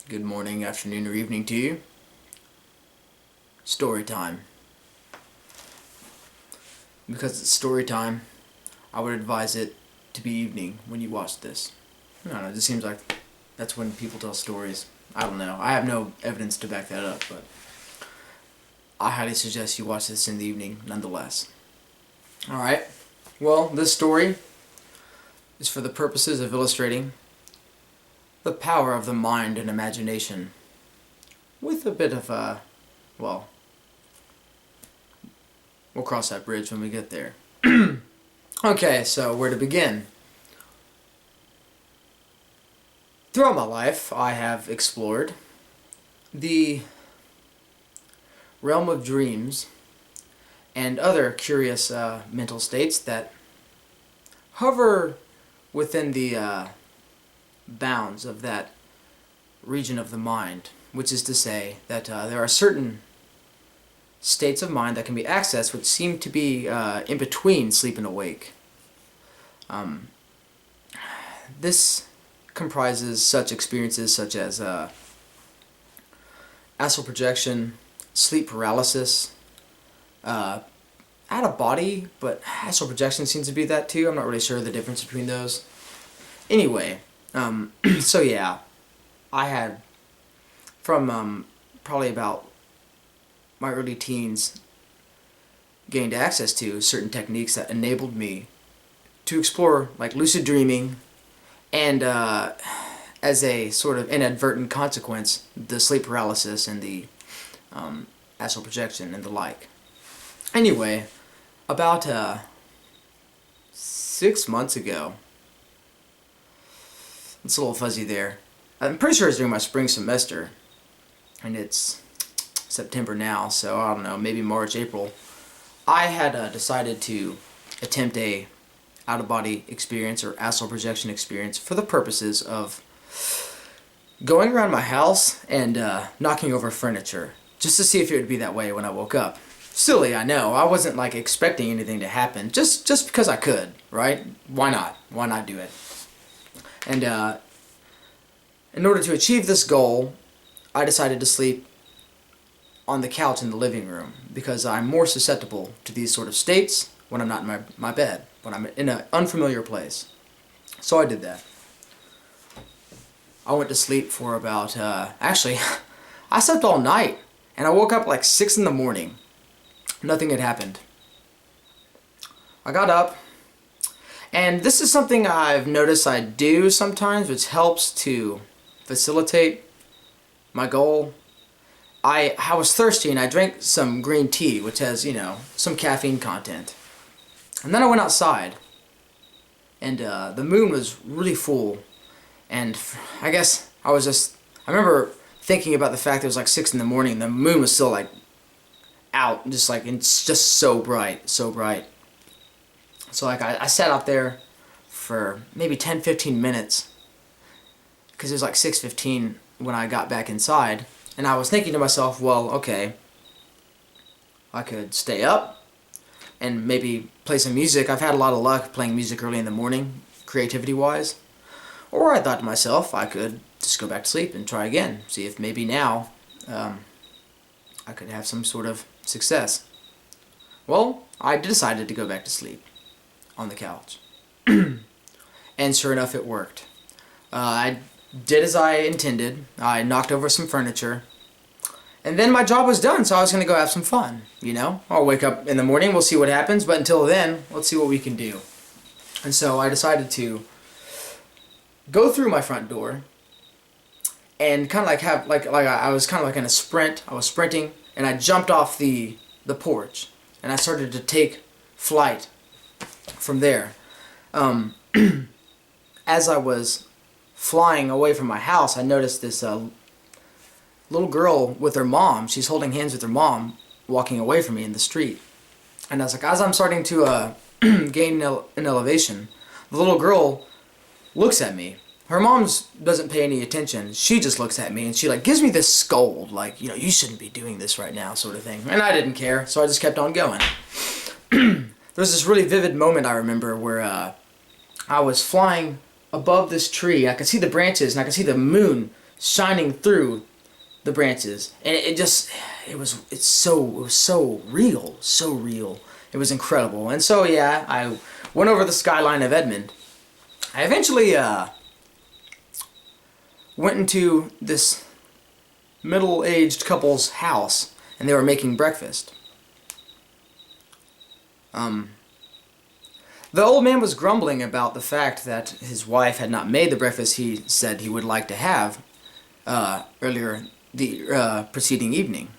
Good morning, afternoon, or evening to you. Story time. Because it's story time, I would advise it to be evening when you watch this. I don't know, it just seems like that's when people tell stories. I don't know. I have no evidence to back that up, but I highly suggest you watch this in the evening nonetheless. Alright, well, this story is for the purposes of illustrating the power of the mind and imagination with a bit of well, we'll cross that bridge when we get there. Okay, so where to begin? Throughout my life, I have explored the realm of dreams and other curious mental states that hover within the bounds of that region of the mind, which is to say that there are certain states of mind that can be accessed which seem to be in between sleep and awake. This comprises such experiences such as astral projection, sleep paralysis, out of body, but astral projection seems to be that too. I'm not really sure the difference between those. Anyway, so yeah, I had from probably about my early teens gained access to certain techniques that enabled me to explore like lucid dreaming and as a sort of inadvertent consequence the sleep paralysis and the astral projection and the like. Anyway, about 6 months ago, it's a little fuzzy there. I'm pretty sure it's during my spring semester, and it's September now, so I don't know, maybe March, April. I had decided to attempt a out-of-body experience or astral projection experience for the purposes of going around my house and knocking over furniture, just to see if it would be that way when I woke up. Silly, I know. I wasn't like expecting anything to happen, just because I could, right? Why not? Why not do it? And in order to achieve this goal, I decided to sleep on the couch in the living room because I'm more susceptible to these sort of states when I'm not in my bed, when I'm in an unfamiliar place. So I did that. I went to sleep for about, actually, I slept all night, and I woke up like 6 in the morning. Nothing had happened. I got up, and this is something I've noticed I do sometimes, which helps to facilitate my goal. I was thirsty, and I drank some green tea, which has, you know, some caffeine content. And then I went outside, and the moon was really full, and I guess I remember thinking about the fact that it was like 6 in the morning, the moon was still like out, just like, it's just so bright, so bright. So like I sat out there for maybe 10-15 minutes, because it was like 6:15 when I got back inside, and I was thinking to myself, well, okay, I could stay up and maybe play some music. I've had a lot of luck playing music early in the morning, creativity-wise. Or I thought to myself, I could just go back to sleep and try again, see if maybe now I could have some sort of success. Well, I decided to go back to sleep on the couch. And sure enough, it worked. I did as I intended. I knocked over some furniture. And then my job was done, so I was going to go have some fun, you know? I'll wake up in the morning, we'll see what happens, but until then, let's see what we can do. And so I decided to go through my front door and kind of like have, like I was kind of like in a sprint. I was sprinting, and I jumped off the porch, and I started to take flight from there. As I was flying away from my house, I noticed this little girl with her mom. She's holding hands with her mom, walking away from me in the street. And I was like, as I'm starting to gain an elevation, the little girl looks at me. Her mom doesn't pay any attention. She just looks at me and she like gives me this scold, like, you know, you shouldn't be doing this right now, sort of thing. And I didn't care, so I just kept on going. There's this really vivid moment I remember where I was flying above this tree. I could see the branches and I could see the moon shining through the branches, and it's so real, so real. It was incredible. And so yeah, I went over the skyline of Edmond. I eventually went into this middle-aged couple's house, and they were making breakfast. The old man was grumbling about the fact that his wife had not made the breakfast he said he would like to have earlier the preceding evening.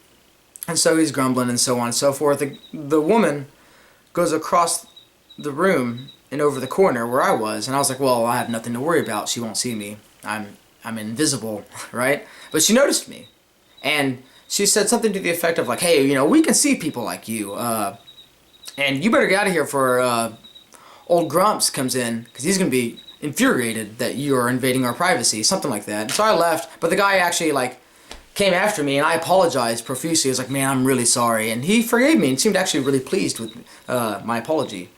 And so he's grumbling and so on and so forth. The woman goes across the room and over the corner where I was, and I was like, well, I have nothing to worry about. She won't see me. I'm invisible, right? But she noticed me, and she said something to the effect of like, hey, you know, we can see people like you, and you better get out of here for old Grumps comes in, because he's going to be infuriated that you are invading our privacy, something like that. And so I left, but the guy actually like came after me, and I apologized profusely. I was like, man, I'm really sorry, and he forgave me and seemed actually really pleased with my apology.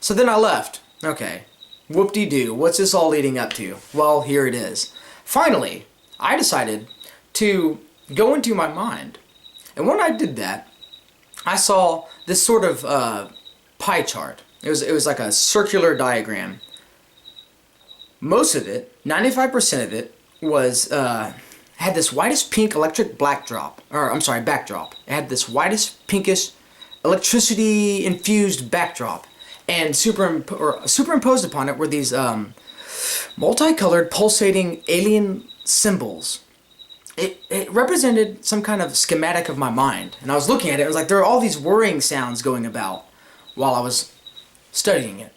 So then I left. Okay, whoop-de-doo, what's this all leading up to? Well, here it is. Finally, I decided to go into my mind, and when I did that, I saw this sort of pie chart. It was like a circular diagram. Most of it, 95% of it, was had this whitest pink electric backdrop. It had this whitest pinkish electricity infused backdrop, and superimposed upon it were these multicolored pulsating alien symbols. It represented some kind of schematic of my mind, and I was looking at it. It was like there are all these whirring sounds going about while I was studying it,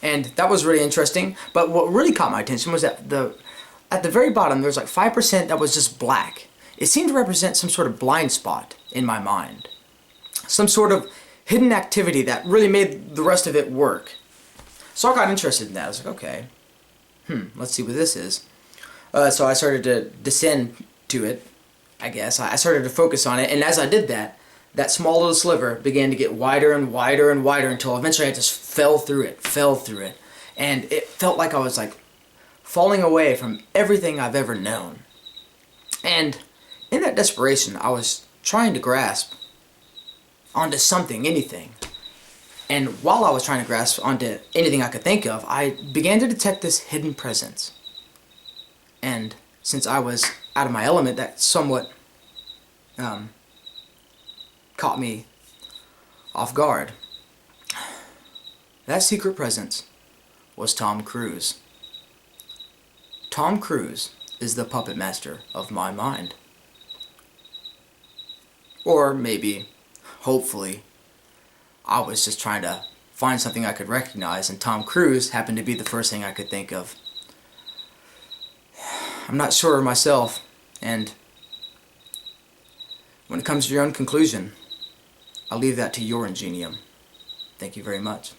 and that was really interesting. But what really caught my attention was that at the very bottom there's like 5% that was just black. It seemed to represent some sort of blind spot in my mind, some sort of hidden activity that really made the rest of it work. So I got interested in that. I was like, okay, let's see what this is. So I started to descend to it, I guess. I started to focus on it, and as I did that, that small little sliver began to get wider and wider and wider until eventually I just fell through it. And it felt like I was like falling away from everything I've ever known. And in that desperation, I was trying to grasp onto something, anything. And while I was trying to grasp onto anything I could think of, I began to detect this hidden presence. And since I was out of my element, that somewhat caught me off guard. That secret presence was Tom Cruise. Tom Cruise is the puppet master of my mind. Or maybe, hopefully, I was just trying to find something I could recognize, and Tom Cruise happened to be the first thing I could think of. I'm not sure myself, and when it comes to your own conclusion, I'll leave that to your ingenium. Thank you very much.